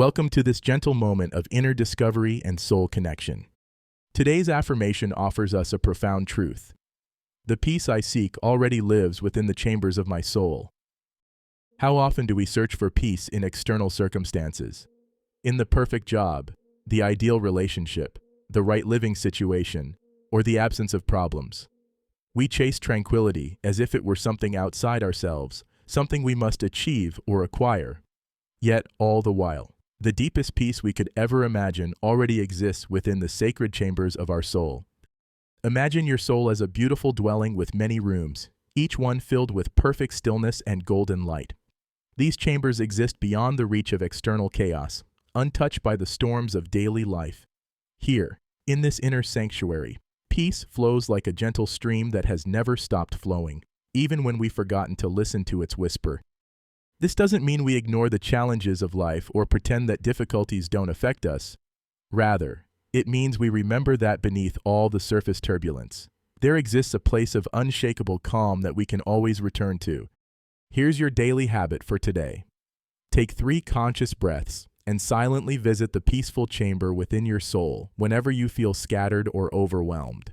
Welcome to this gentle moment of inner discovery and soul connection. Today's affirmation offers us a profound truth. The peace I seek already lives within the chambers of my soul. How often do we search for peace in external circumstances? In the perfect job, the ideal relationship, the right living situation, or the absence of problems? We chase tranquility as if it were something outside ourselves, something we must achieve or acquire. Yet, all the while, the deepest peace we could ever imagine already exists within the sacred chambers of our soul. Imagine your soul as a beautiful dwelling with many rooms, each one filled with perfect stillness and golden light. These chambers exist beyond the reach of external chaos, untouched by the storms of daily life. Here, in this inner sanctuary, peace flows like a gentle stream that has never stopped flowing, even when we've forgotten to listen to its whisper. This doesn't mean we ignore the challenges of life or pretend that difficulties don't affect us. Rather, it means we remember that beneath all the surface turbulence, there exists a place of unshakable calm that we can always return to. Here's your daily habit for today. Take 3 conscious breaths and silently visit the peaceful chamber within your soul whenever you feel scattered or overwhelmed.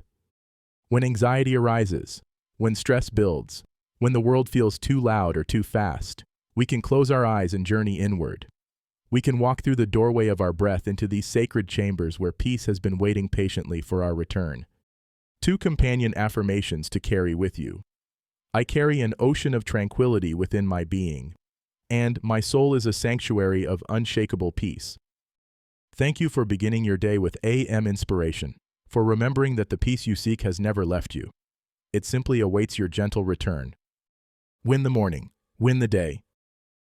When anxiety arises, when stress builds, when the world feels too loud or too fast, we can close our eyes and journey inward. We can walk through the doorway of our breath into these sacred chambers where peace has been waiting patiently for our return. 2 companion affirmations to carry with you. I carry an ocean of tranquility within my being, and my soul is a sanctuary of unshakable peace. Thank you for beginning your day with AM inspiration, for remembering that the peace you seek has never left you. It simply awaits your gentle return. Win the morning, win the day,